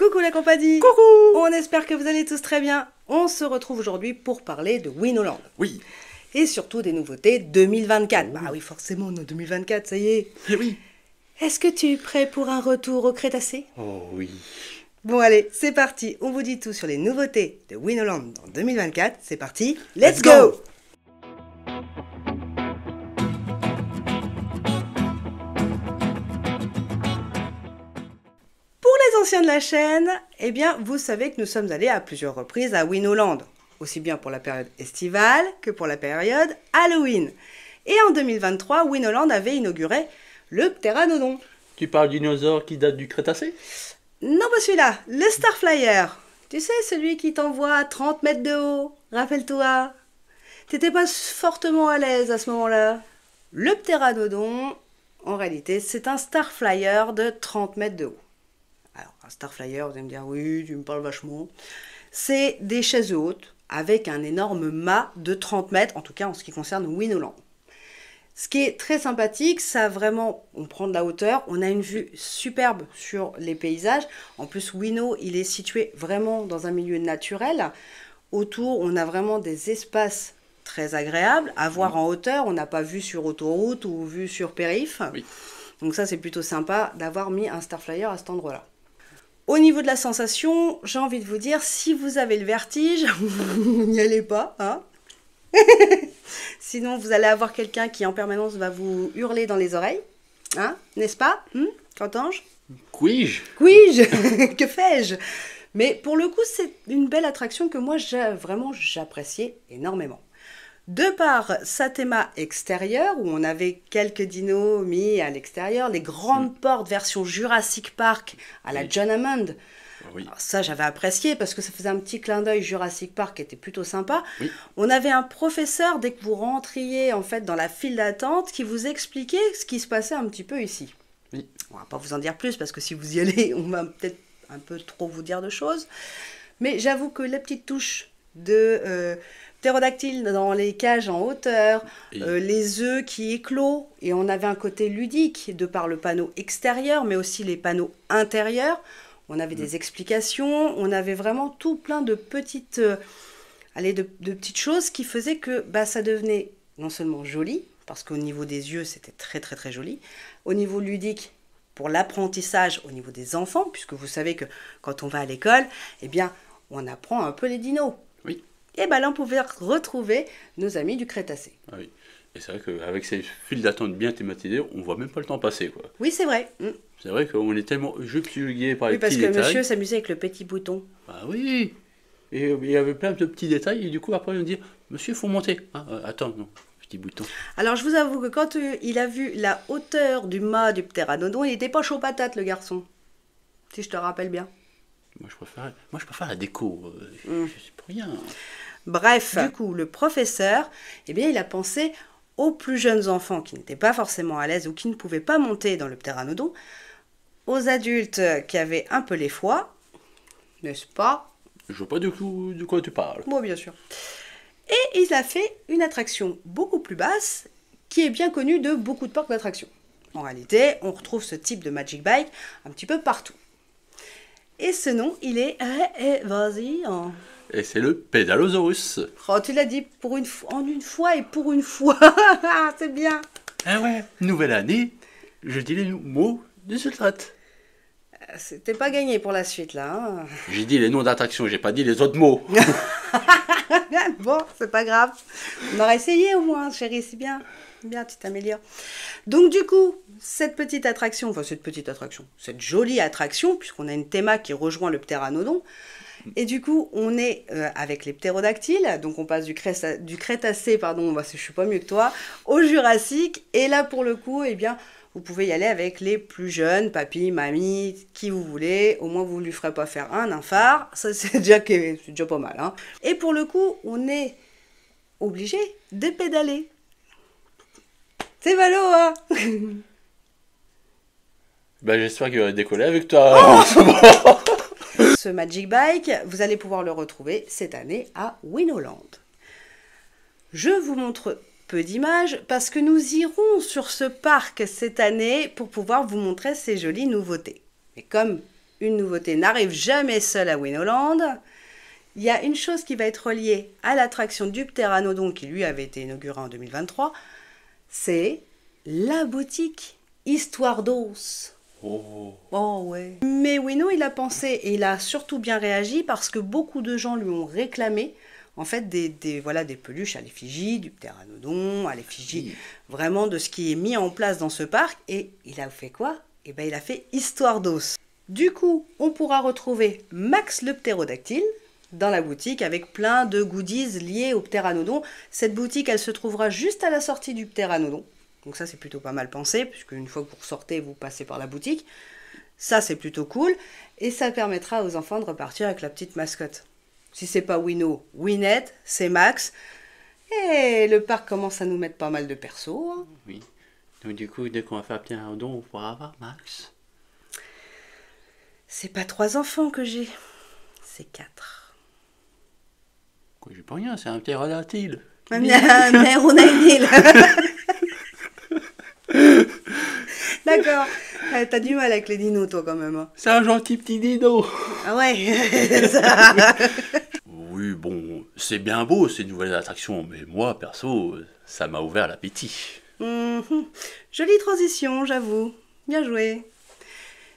Coucou la compagnie. Coucou. On espère que vous allez tous très bien. On se retrouve aujourd'hui pour parler de Winoland. Oui. Et surtout des nouveautés 2024. Oui. Bah oui, forcément, on est en 2024, ça y est. Eh oui. Est-ce que tu es prêt pour un retour au Crétacé? Oh oui. Bon allez, c'est parti. On vous dit tout sur les nouveautés de Winoland en 2024. C'est parti. Let's go. Pour les anciens de la chaîne, eh bien, vous savez que nous sommes allés à plusieurs reprises à Winoland, aussi bien pour la période estivale que pour la période Halloween. Et en 2023, Winoland avait inauguré le Pteranodon. Tu parles du dinosaure qui date du Crétacé? Non, pas celui-là, le Starflyer. Tu sais, celui qui t'envoie à 30 mètres de haut. Rappelle-toi. T'étais pas fortement à l'aise à ce moment-là. Le Pteranodon, en réalité, c'est un Starflyer de 30 mètres de haut. Alors, un Starflyer, vous allez me dire, oui, tu me parles vachement. C'est des chaises hautes avec un énorme mât de 30 mètres, en tout cas en ce qui concerne Winoland. Ce qui est très sympathique, ça vraiment, on prend de la hauteur, on a une vue superbe sur les paysages. En plus, Wino, il est situé vraiment dans un milieu naturel. Autour, on a vraiment des espaces très agréables. À voir en hauteur, on n'a pas vue sur autoroute ou vue sur périph'. Oui. Donc ça, c'est plutôt sympa d'avoir mis un Starflyer à cet endroit-là. Au niveau de la sensation, j'ai envie de vous dire, si vous avez le vertige, n'y allez pas, hein. Sinon, vous allez avoir quelqu'un qui en permanence va vous hurler dans les oreilles, hein, n'est-ce pas, Qu'entends-je? Puis-je? Puis-je? Que fais-je? Mais pour le coup, c'est une belle attraction que moi, j'appréciais énormément. De par sa théma extérieure, où on avait quelques dinos mis à l'extérieur, les grandes portes version Jurassic Park à la John Hammond. Oui. Alors ça, j'avais apprécié parce que ça faisait un petit clin d'œil Jurassic Park qui était plutôt sympa. Oui. On avait un professeur, dès que vous rentriez en fait dans la file d'attente, qui vous expliquait ce qui se passait un petit peu ici. Oui. On va pas vous en dire plus parce que si vous y allez, on va peut-être un peu trop vous dire de choses. Mais j'avoue que la petite touche de ptérodactyle dans les cages en hauteur, les œufs qui éclosent, et on avait un côté ludique de par le panneau extérieur, mais aussi les panneaux intérieurs. On avait des explications, on avait vraiment tout plein de petites, de petites choses qui faisaient que ça devenait non seulement joli, parce qu'au niveau des yeux, c'était très très très joli, au niveau ludique, pour l'apprentissage, au niveau des enfants, puisque vous savez que quand on va à l'école, eh bien, on apprend un peu les dinos. Oui. Et là, on pouvait retrouver nos amis du Crétacé. Ah oui. Et c'est vrai qu'avec ces files d'attente bien thématisées, on voit même pas le temps passer, quoi. Oui, c'est vrai. C'est vrai qu'on est tellement subjugué par les Oui, parce petits que détails. monsieur s'amusait avec le petit bouton. Ah oui. Et il y avait plein de petits détails, et du coup, après, on dit, monsieur, il faut monter. Ah, attends, non, petit bouton. Alors, je vous avoue que quand il a vu la hauteur du mât du Pteranodon, il n'était pas chaud patate, le garçon. Si je te rappelle bien. Moi, je préfère la déco. Je sais pour rien. Bref, du coup, le professeur, eh bien, il a pensé aux plus jeunes enfants qui n'étaient pas forcément à l'aise ou qui ne pouvaient pas monter dans le Pteranodon, aux adultes qui avaient un peu les foies, n'est-ce pas? Je vois pas du tout de quoi tu parles. Bon, bien sûr. Et il a fait une attraction beaucoup plus basse, qui est bien connue de beaucoup de parcs d'attractions. En réalité, on retrouve ce type de Magic Bike un petit peu partout. Et ce nom, il est... vas-y. Et c'est le Pédalosaurus. Oh, tu l'as dit en une fois et pour une fois. C'est bien. Ah ouais, nouvelle année, je dis les mots du Sultrat. C'était pas gagné pour la suite, là. Hein. J'ai dit les noms d'attractions, j'ai pas dit les autres mots. Bon, c'est pas grave. On aura essayé au moins, chérie, c'est bien. Bien, tu t'améliores. Donc du coup, cette jolie attraction, puisqu'on a une théma qui rejoint le Pteranodon, et du coup, on est avec les ptérodactyles, donc on passe du Crétacé, je suis pas mieux que toi, au Jurassique, et là pour le coup, eh bien, vous pouvez y aller avec les plus jeunes, papy, mamie, qui vous voulez, au moins vous ne lui ferez pas faire un phare, ça c'est déjà pas mal. Hein. Et pour le coup, on est obligé de pédaler. C'est valo, hein. J'espère qu'il va décoller avec toi. Ce Magic Bike, vous allez pouvoir le retrouver cette année à Winoland. Je vous montre peu d'images parce que nous irons sur ce parc cette année pour pouvoir vous montrer ces jolies nouveautés. Et comme une nouveauté n'arrive jamais seule à Winoland. Il y a une chose qui va être reliée à l'attraction du Pteranodon qui lui avait été inaugurée en 2023, c'est la boutique Histoire d'os. Oh. Oh ouais. Mais Wino, il a pensé et il a surtout bien réagi parce que beaucoup de gens lui ont réclamé en fait des peluches à l'effigie du Pteranodon, à l'effigie vraiment de ce qui est mis en place dans ce parc. Et il a fait quoi? Eh ben, il a fait Histoire d'os. Du coup, on pourra retrouver Max le ptérodactyle dans la boutique avec plein de goodies liés au Pteranodon. Cette boutique, elle se trouvera juste à la sortie du Pteranodon. Donc ça, c'est plutôt pas mal pensé, puisque une fois que vous ressortez, vous passez par la boutique. Ça, c'est plutôt cool. Et ça permettra aux enfants de repartir avec la petite mascotte. Si c'est pas Wino, Winette, c'est Max. Et le parc commence à nous mettre pas mal de persos. Hein. Oui. Donc du coup, dès qu'on va faire Pteranodon, on pourra avoir Max. C'est pas 3 enfants que j'ai, c'est 4. Quoi, j'ai pas rien, c'est un ptérodactyle. Mais on a une île. D'accord. T'as du mal avec les dinos, toi, quand même. Hein. C'est un gentil petit dino. Ah ouais. Oui, bon, c'est bien beau ces nouvelles attractions, mais moi, perso, ça m'a ouvert l'appétit. Jolie transition, j'avoue. Bien joué.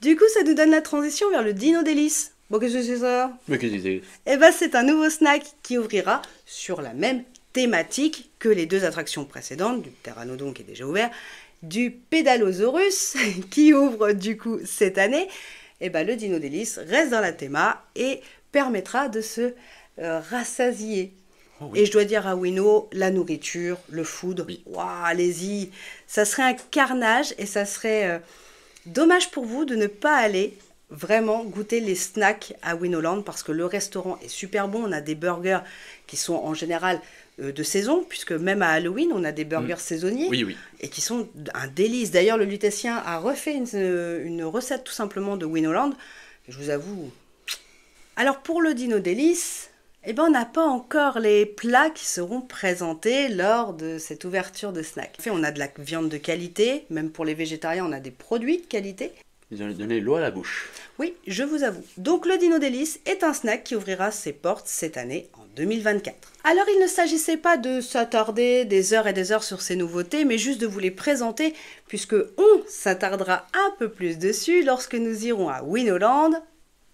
Du coup, ça nous donne la transition vers le Dino Délice. Bon, qu'est-ce que c'est ça? Mais qu'est-ce que c'est? Eh ben, c'est un nouveau snack qui ouvrira sur la même thématique que les 2 attractions précédentes, du Pteranodon qui est déjà ouvert, du Pédalosaurus qui ouvre du coup cette année. Eh ben, le Dino Délice reste dans la théma et permettra de se rassasier. Oh oui. Et je dois dire à Wino, la nourriture, le food, oui. Wow, allez-y, ça serait un carnage et ça serait dommage pour vous de ne pas aller vraiment goûter les snacks à Winoland parce que le restaurant est super bon. On a des burgers qui sont en général de saison, puisque même à Halloween, on a des burgers saisonniers et qui sont un délice. D'ailleurs, le Lutétien a refait une recette tout simplement de Winoland. Et je vous avoue. Alors pour le Dino Délice, eh ben, on n'a pas encore les plats qui seront présentés lors de cette ouverture de snack. En fait, on a de la viande de qualité, même pour les végétariens, on a des produits de qualité. Ils ont donné l'eau à la bouche. Oui, je vous avoue. Donc le Dino Délice est un snack qui ouvrira ses portes cette année en 2024. Alors il ne s'agissait pas de s'attarder des heures et des heures sur ces nouveautés, mais juste de vous les présenter, puisque on s'attardera un peu plus dessus lorsque nous irons à Winoland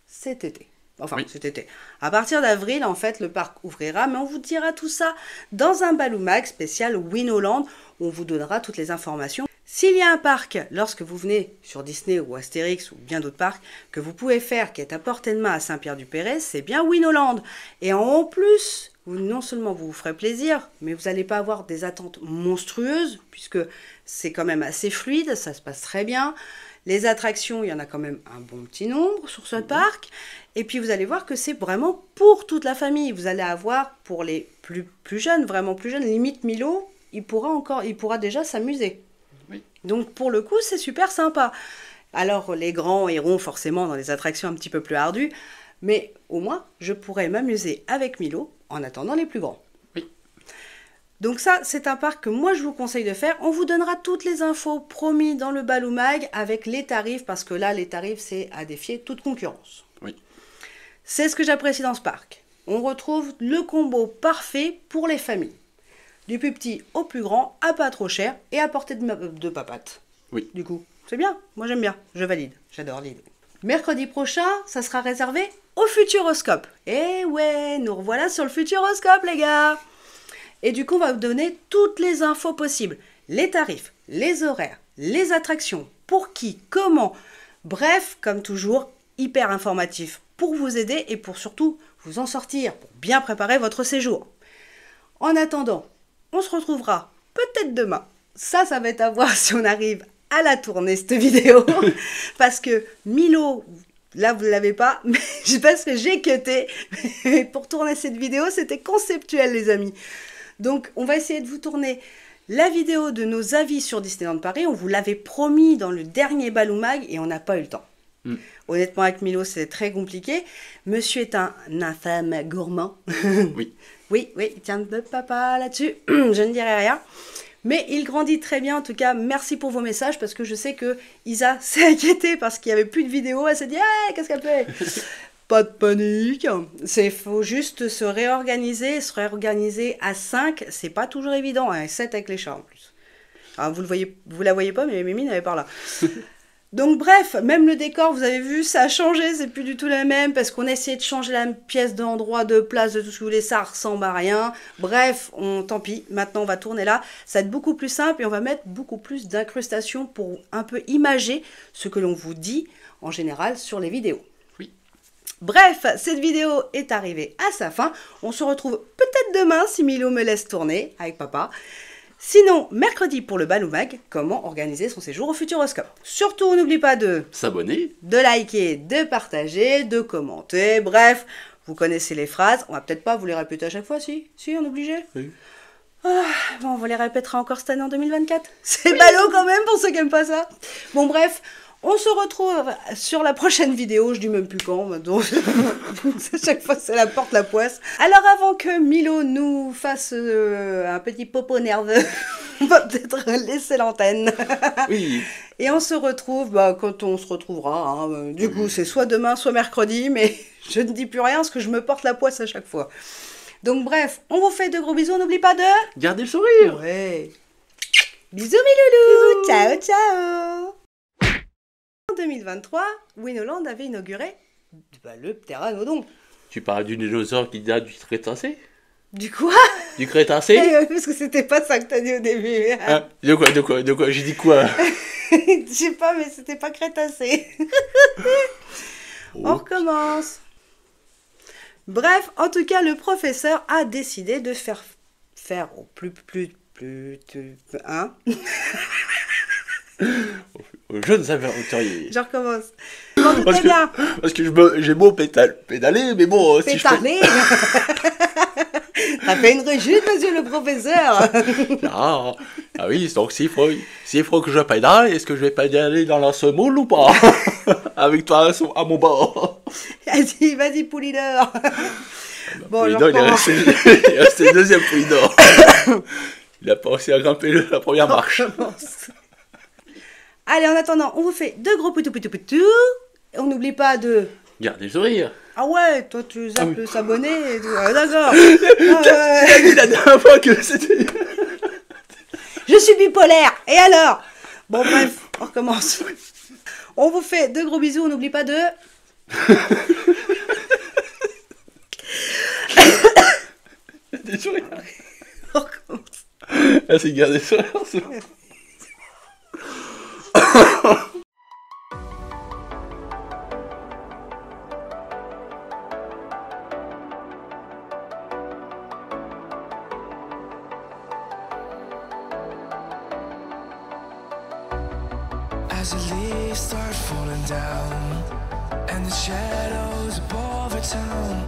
cet été. Enfin, cet été. À partir d'avril, en fait, le parc ouvrira, mais on vous dira tout ça dans un Balloumag spécial Winoland, où on vous donnera toutes les informations. S'il y a un parc, lorsque vous venez sur Disney ou Astérix ou bien d'autres parcs, que vous pouvez faire, qui est à portée de main à Saint-Pierre-du-Perret, c'est bien Winoland. Et en plus, non seulement vous vous ferez plaisir, mais vous n'allez pas avoir des attentes monstrueuses, puisque c'est quand même assez fluide, ça se passe très bien. Les attractions, il y en a quand même un bon petit nombre sur ce parc. Et puis vous allez voir que c'est vraiment pour toute la famille. Vous allez avoir pour les plus jeunes, vraiment plus jeunes, limite Milo, il pourra déjà s'amuser. Oui. Donc pour le coup, c'est super sympa. Alors les grands iront forcément dans les attractions un petit peu plus ardues, mais au moins je pourrai m'amuser avec Milo en attendant les plus grands. Oui. Donc ça, c'est un parc que moi je vous conseille de faire. On vous donnera toutes les infos promis dans le Balloumag avec les tarifs, parce que là les tarifs c'est à défier toute concurrence. Oui. C'est ce que j'apprécie dans ce parc. On retrouve le combo parfait pour les familles. Du plus petit au plus grand, à pas trop cher et à portée de papate. Oui. Du coup, c'est bien. Moi, j'aime bien. Je valide. J'adore l'idée. Mercredi prochain, ça sera réservé au Futuroscope. Et ouais, nous revoilà sur le Futuroscope, les gars. Et du coup, on va vous donner toutes les infos possibles. Les tarifs, les horaires, les attractions, pour qui, comment. Bref, comme toujours, hyper informatif pour vous aider et pour surtout vous en sortir, pour bien préparer votre séjour. En attendant, on se retrouvera peut-être demain. Ça va être à voir si on arrive à la tourner, cette vidéo. Parce que Milo, là, vous ne l'avez pas, mais parce que j'ai cuté. Pour tourner cette vidéo, c'était conceptuel, les amis. Donc, on va essayer de vous tourner la vidéo de nos avis sur Disneyland Paris. On vous l'avait promis dans le dernier Balloumag et on n'a pas eu le temps. Honnêtement, avec Milo, c'est très compliqué. Monsieur est un infâme gourmand. Oui. Oui, il tient de papa là-dessus. Je ne dirai rien. Mais il grandit très bien, en tout cas, merci pour vos messages, parce que je sais que Isa s'est inquiétée parce qu'il n'y avait plus de vidéos, elle s'est dit hey, qu'est-ce qu'elle fait? Pas de panique, il faut juste se réorganiser à 5, c'est pas toujours évident, à 7 avec les chats en plus. Alors, vous la voyez pas, mais Mimi n'avait pas là. Donc bref, même le décor, vous avez vu, ça a changé, c'est plus du tout la même, parce qu'on a essayé de changer la pièce d'endroit, de place, de tout ce que vous voulez, ça ressemble à rien. Bref, tant pis, maintenant on va tourner là, ça va être beaucoup plus simple, et on va mettre beaucoup plus d'incrustations pour un peu imager ce que l'on vous dit, en général, sur les vidéos. Oui. Bref, cette vidéo est arrivée à sa fin, on se retrouve peut-être demain, si Milo me laisse tourner, avec papa. Sinon, mercredi pour le Baloumag, comment organiser son séjour au Futuroscope. Surtout, n'oublie pas de s'abonner, de liker, de partager, de commenter, bref, vous connaissez les phrases, on va peut-être pas vous les répéter à chaque fois, si on est obligé. Oui. Ah, bon, on vous les répétera encore cette année en 2024. C'est ballot quand même pour ceux qui aiment pas ça. Bon bref, on se retrouve sur la prochaine vidéo, je dis même plus quand, donc chaque fois c'est la porte la poisse. Alors avant que Milo nous fasse un petit popo nerveux, on va peut-être laisser l'antenne. Oui. Et on se retrouve quand on se retrouvera. Hein. Du coup c'est soit demain, soit mercredi, mais je ne dis plus rien parce que je me porte la poisse à chaque fois. Donc bref, on vous fait de gros bisous, n'oublie pas de... Gardez le sourire. Ouais. Bisous mes loulous. Ciao, ciao. En 2023, Winoland avait inauguré le ptéranodon. Tu parles du dinosaure qui date du Crétacé? Du quoi? Du Crétacé? Parce que c'était pas ça que t'as dit au début. Hein? De quoi? J'ai dit quoi? Je sais pas, mais c'était pas Crétacé. Oh. On recommence. Bref, en tout cas, le professeur a décidé de faire au plus, hein? Jeunes aventuriers. Je recommence. Bien. Parce que j'ai beau pédaler, mais bon... Pédaler. T'as fait une rechute, monsieur le professeur. Ah oui, donc s'il faut que je pédale, est-ce que je vais pédaler dans la semoule ou pas? Avec toi à mon bord. Vas-y, Poulidor. Bon, Poulidor, il est resté le deuxième Poulidor. Il a pas réussi à grimper la première marche. Allez, en attendant, on vous fait de gros poutou. Et on n'oublie pas de... Gardez le sourire. Ah ouais, toi tu zappes oui. S'abonner et tout. D'accord. Tu as dit la dernière fois que c'était... Je suis bipolaire. Et alors? Bon bref, on recommence. On vous fait de gros bisous, on n'oublie pas de... Des sourires. On recommence. Ah, c'est garder le sourire. As the leaves start falling down and the shadows above our town